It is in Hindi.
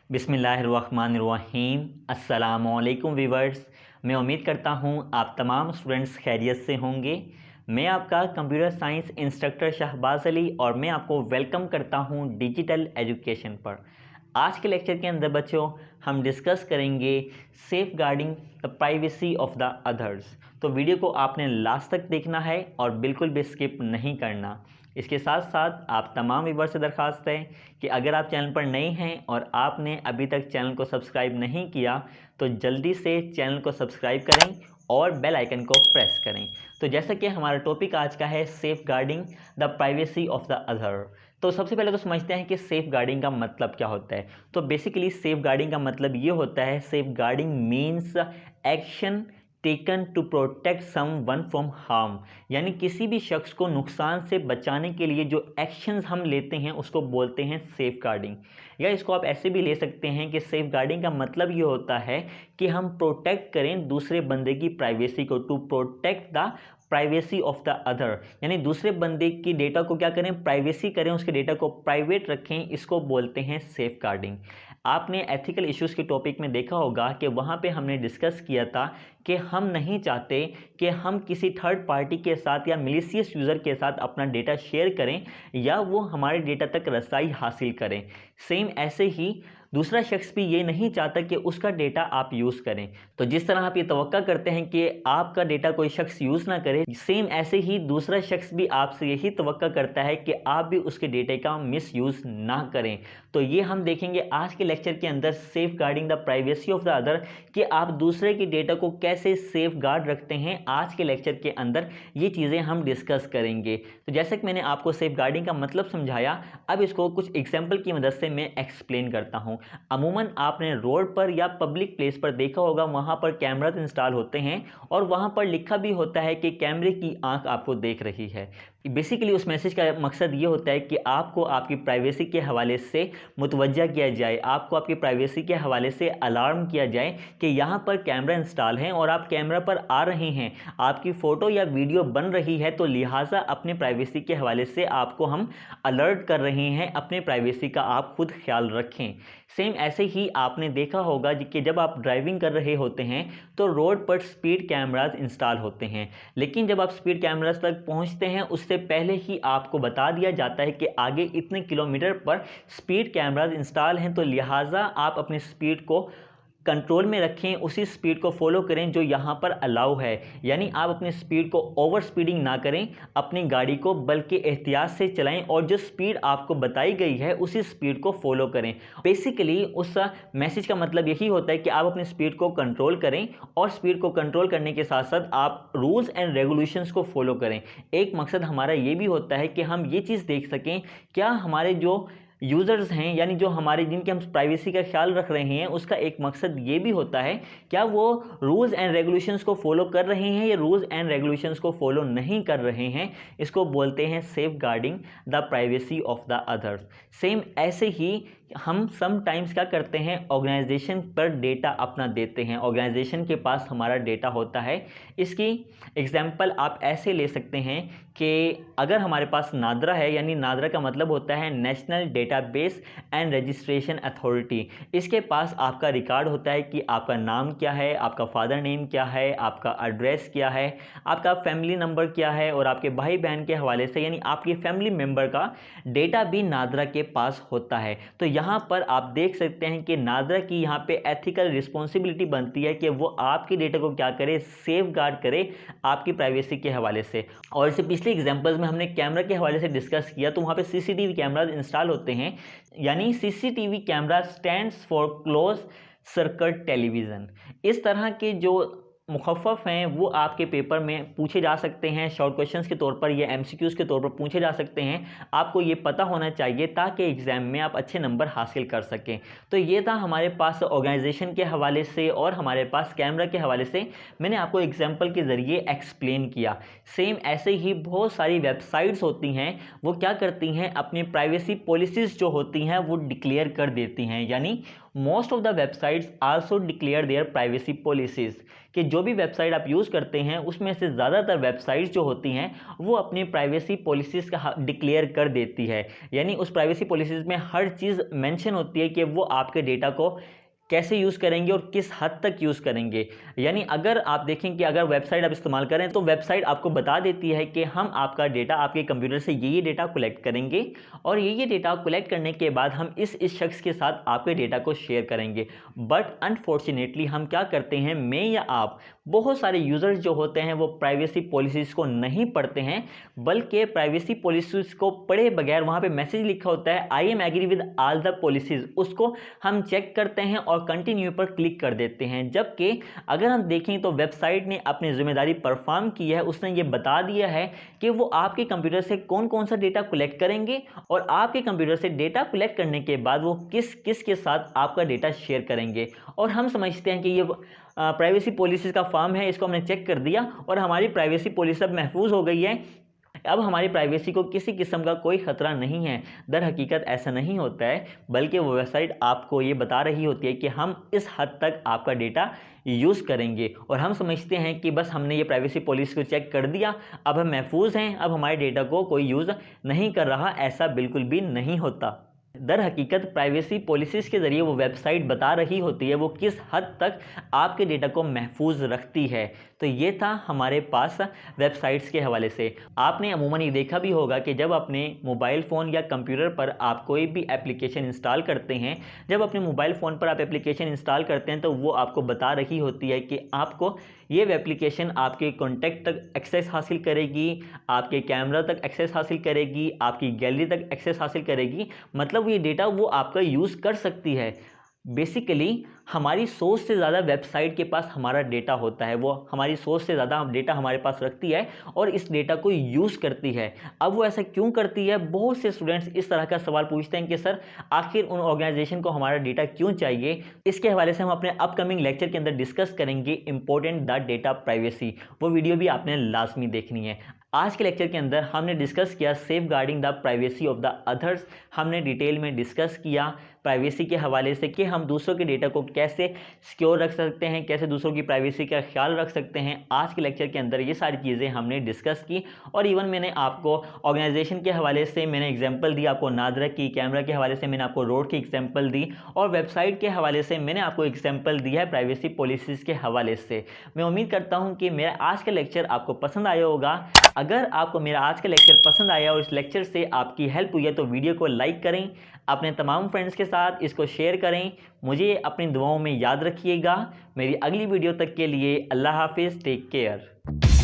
बिस्मिल्लाहिर्रहमानिर्रहीम। अस्सलामुअलैकुम वीवर्स। मैं उम्मीद करता हूँ आप तमाम स्टूडेंट्स खैरियत से होंगे। मैं आपका computer science instructor Shahbaz Ali और मैं आपको वेलकम करता हूँ डिजिटल एजुकेशन पर। आज के लेक्चर के अंदर बच्चों हम डिस्कस करेंगे safeguarding the privacy of the others. तो वीडियो को आपने लास्ट तक देखना है और बिल्कुल भी स्किप नहीं करना। इसके साथ साथ आप तमाम व्यूअर से दरख्वास्त है कि अगर आप चैनल पर नए हैं और आपने अभी तक चैनल को सब्सक्राइब नहीं किया तो जल्दी से चैनल को सब्सक्राइब करें और बेल आइकन को प्रेस करें। तो जैसा कि हमारा टॉपिक आज का है safeguarding the privacy of the other. तो सबसे पहले तो समझते हैं कि सेफ गार्डिंग का मतलब क्या होता है। तो बेसिकली सेफ गार्डिंग का मतलब ये होता है, safeguarding means action taken to protect someone from harm, यानी किसी भी शख्स को नुकसान से बचाने के लिए जो एक्शंस हम लेते हैं उसको बोलते हैं सेफ गार्डिंग। या इसको आप ऐसे भी ले सकते हैं कि सेफ गार्डिंग का मतलब ये होता है कि हम प्रोटेक्ट करें दूसरे बंदे की प्राइवेसी को, to protect the privacy of the other, यानी दूसरे बंदे की डेटा को क्या करें, प्राइवेसी करें, उसके डेटा को प्राइवेट रखें, इसको बोलते हैं सेफ गार्डिंग। आपने एथिकल इश्यूज़ के टॉपिक में देखा होगा कि वहाँ पे हमने डिस्कस किया था कि हम नहीं चाहते कि हम किसी थर्ड पार्टी के साथ या मिलिशियस यूज़र के साथ अपना डेटा शेयर करें या वो हमारे डेटा तक रसाई हासिल करें। सेम ऐसे ही दूसरा शख्स भी ये नहीं चाहता कि उसका डेटा आप यूज़ करें। तो जिस तरह आप ये तवक्का करते हैं कि आपका डेटा कोई शख्स यूज़ ना करे, सेम ऐसे ही दूसरा शख्स भी आपसे यही तवक्का करता है कि आप भी उसके डेटा का मिसयूज़ ना करें। तो ये हम देखेंगे आज के लेक्चर के अंदर, safeguarding the privacy of the other, कि आप दूसरे के डेटा को कैसे सेफ गार्ड रखते हैं। आज के लेक्चर के अंदर ये चीज़ें हम डिस्कस करेंगे। तो जैसे कि मैंने आपको सेफ गार्डिंग का मतलब समझाया, अब इसको कुछ एग्जाम्पल की मदद से मैं एक्सप्लेन करता हूँ। अमूमन आपने रोड पर या पब्लिक प्लेस पर देखा होगा, वहाँ पर कैमरास इंस्टॉल होते हैं और वहाँ पर लिखा भी होता है कि कैमरे की आंख आपको देख रही है। बेसिकली उस मैसेज का मकसद ये होता है कि आपको आपकी प्राइवेसी के हवाले से मुतवज्जा किया जाए, आपको आपकी प्राइवेसी के हवाले से अलार्म किया जाए कि यहाँ पर कैमरा इंस्टॉल हैं और आप कैमरा पर आ रहे हैं, आपकी फ़ोटो या वीडियो बन रही है, तो लिहाजा अपने प्राइवेसी के हवाले से आपको हम अलर्ट कर रहे हैं, अपने प्राइवेसी का आप खुद ख्याल रखें। सेम ऐसे ही आपने देखा होगा कि जब आप ड्राइविंग कर रहे होते हैं तो रोड पर स्पीड कैमरास इंस्टॉल होते हैं, लेकिन जब आप स्पीड कैमरास तक पहुंचते हैं उससे पहले ही आपको बता दिया जाता है कि आगे इतने किलोमीटर पर स्पीड कैमरास इंस्टॉल हैं, तो लिहाजा आप अपनी स्पीड को कंट्रोल में रखें, उसी स्पीड को फॉलो करें जो यहाँ पर अलाउ है। यानी आप अपनी स्पीड को ओवर स्पीडिंग ना करें अपनी गाड़ी को, बल्कि एहतियात से चलाएं और जो स्पीड आपको बताई गई है उसी स्पीड को फॉलो करें। बेसिकली उस मैसेज का मतलब यही होता है कि आप अपनी स्पीड को कंट्रोल करें और स्पीड को कंट्रोल करने के साथ साथ आप रूल्स एंड रेगुलेशंस को फॉलो करें। एक मकसद हमारा ये भी होता है कि हम ये चीज़ देख सकें क्या हमारे जो यूज़र्स हैं, यानी जो हमारे जिनके हम प्राइवेसी का ख्याल रख रहे हैं, उसका एक मकसद ये भी होता है क्या वो रूल्स एंड रेगुलेशंस को फॉलो कर रहे हैं या रूल्स एंड रेगुलेशंस को फॉलो नहीं कर रहे हैं। इसको बोलते हैं safeguarding the privacy of the others. Same ऐसे ही हम समटाइम्स क्या करते हैं, ऑर्गेनाइजेशन पर डेटा अपना देते हैं, ऑर्गेनाइजेशन के पास हमारा डेटा होता है। इसकी एग्जांपल आप ऐसे ले सकते हैं कि अगर हमारे पास नादरा है, यानी नादरा का मतलब होता है national database and registration authority, इसके पास आपका रिकॉर्ड होता है कि आपका नाम क्या है, आपका फादर नेम क्या है, आपका एड्रेस क्या है, आपका फैमिली नंबर क्या है और आपके भाई बहन के हवाले से यानी आपके फैमिली मेम्बर का डेटा भी नादरा के पास होता है। तो यहाँ पर आप देख सकते हैं कि नादरा की यहाँ पे एथिकल रिस्पॉन्सिबिलिटी बनती है कि वो आपके डेटा को क्या करे, सेफ गार्ड करे आपकी प्राइवेसी के हवाले से। और इससे पिछले एग्जांपल्स में हमने कैमरा के हवाले से डिस्कस किया, तो वहाँ पे सीसीटीवी कैमराज इंस्टॉल होते हैं, यानी CCTV camera stands for close circuit television. इस तरह के जो मुखफ़फ़ हैं वो आपके पेपर में पूछे जा सकते हैं शॉर्ट क्वेश्चंस के तौर पर या एमसीक्यूज़ के तौर पर पूछे जा सकते हैं। आपको ये पता होना चाहिए ताकि एग्ज़ाम में आप अच्छे नंबर हासिल कर सकें। तो ये था हमारे पास ऑर्गेनाइजेशन के हवाले से और हमारे पास कैमरा के हवाले से मैंने आपको एग्जाम्पल के ज़रिए एक्सप्लेन किया। सेम ऐसे ही बहुत सारी वेबसाइट्स होती हैं, वो क्या करती हैं, अपनी प्राइवेसी पॉलिसीज़ जो होती हैं वो डिक्लेयर कर देती हैं, यानी most of the websites also declare there privacy policies, कि जो भी वेबसाइट आप यूज़ करते हैं उसमें से ज़्यादातर वेबसाइट्स जो होती हैं वो अपनी प्राइवेसी पॉलिसीज़ का डिक्लेयर कर देती है। यानी उस प्राइवेसी पॉलिसीज़ में हर चीज़ मेंशन होती है कि वो आपके डेटा को कैसे यूज़ करेंगे और किस हद तक यूज़ करेंगे। यानी अगर आप देखें कि अगर वेबसाइट आप इस्तेमाल करें तो वेबसाइट आपको बता देती है कि हम आपका डेटा आपके कंप्यूटर से ये डेटा कलेक्ट करेंगे और ये डेटा कलेक्ट करने के बाद हम इस शख्स के साथ आपके डेटा को शेयर करेंगे। बट अनफॉर्चुनेटली हम क्या करते हैं, मैं या आप, बहुत सारे यूज़र्स जो होते हैं वो प्राइवेसी पॉलिसीज़ को नहीं पढ़ते हैं, बल्कि प्राइवेसी पॉलिसीज़ को पढ़े बगैर वहाँ पे मैसेज लिखा होता है I am agree with all the policies, उसको हम चेक करते हैं और कंटिन्यू पर क्लिक कर देते हैं। जबकि अगर हम देखें तो वेबसाइट ने अपनी जिम्मेदारी परफॉर्म की है, उसने ये बता दिया है कि वो आपके कंप्यूटर से कौन कौन सा डेटा कलेक्ट करेंगे और आपके कंप्यूटर से डेटा कलेक्ट करने के बाद वो किस किस के साथ आपका डेटा शेयर करेंगे। और हम समझते हैं कि ये प्राइवेसी पॉलिसीज़ का फॉर्म है, इसको हमने चेक कर दिया और हमारी प्राइवेसी पॉलिसी अब महफूज हो गई है, अब हमारी प्राइवेसी को किसी किस्म का कोई ख़तरा नहीं है। दर हकीकत ऐसा नहीं होता है, बल्कि वो वेबसाइट आपको ये बता रही होती है कि हम इस हद तक आपका डेटा यूज़ करेंगे और हम समझते हैं कि बस हमने ये प्राइवेसी पॉलिसी को चेक कर दिया, अब हम महफूज हैं, अब हमारे डेटा को कोई यूज़ नहीं कर रहा। ऐसा बिल्कुल भी नहीं होता। दर हकीकत प्राइवेसी पॉलिसीज़ के ज़रिए वो वेबसाइट बता रही होती है वो किस हद तक आपके डेटा को महफूज रखती है। तो ये था हमारे पास वेबसाइट्स के हवाले से। आपने अमूमन ये देखा भी होगा कि जब अपने मोबाइल फ़ोन या कंप्यूटर पर आप कोई भी एप्लीकेशन इंस्टॉल करते हैं, जब अपने मोबाइल फ़ोन पर आप एप्लीकेशन इंस्टॉल करते हैं तो वो आपको बता रही होती है कि आपको ये एप्लीकेशन आपके कॉन्टैक्ट तक एक्सेस हासिल करेगी, आपके कैमरा तक एक्सेस हासिल करेगी, आपकी गैलरी तक एक्सेस हासिल करेगी, मतलब ये डेटा वो आपका यूज़ कर सकती है। बेसिकली हमारी सोच से ज़्यादा वेबसाइट के पास हमारा डेटा होता है, वो हमारी सोच से ज़्यादा डेटा हमारे पास रखती है और इस डेटा को यूज़ करती है। अब वो ऐसा क्यों करती है? बहुत से स्टूडेंट्स इस तरह का सवाल पूछते हैं कि सर आखिर उन ऑर्गेनाइजेशन को हमारा डेटा क्यों चाहिए। इसके हवाले से हम अपने अपकमिंग लेक्चर के अंदर डिस्कस करेंगे इम्पोर्टेंट द डेटा प्राइवेसी, वो वीडियो भी आपने लाजमी देखनी है। आज के लेक्चर के अंदर हमने डिस्कस किया safeguarding the privacy of the others. हमने डिटेल में डिस्कस किया प्राइवेसी के हवाले से कि हम दूसरों के डेटा को कैसे सिक्योर रख सकते हैं, कैसे दूसरों की प्राइवेसी का ख्याल रख सकते हैं। आज के लेक्चर के अंदर ये सारी चीज़ें हमने डिस्कस की और इवन मैंने आपको ऑर्गेनाइजेशन के हवाले से मैंने एग्जांपल दी, आपको नादरा की, कैमरा के हवाले से मैंने आपको रोड की एग्जांपल दी और वेबसाइट के हवाले से मैंने आपको एग्जांपल दिया है प्राइवेसी पॉलिसीज़ के हवाले से। मैं उम्मीद करता हूँ कि मेरा आज का लेक्चर आपको पसंद आया होगा। अगर आपको मेरा आज का लेक्चर पसंद आया और इस लेक्चर से आपकी हेल्प हुई है तो वीडियो को लाइक करें, अपने तमाम फ्रेंड्स के साथ इसको शेयर करें। मुझे अपनी दुआओं में याद रखिएगा। मेरी अगली वीडियो तक के लिए अल्लाह हाफिज़, टेक केयर।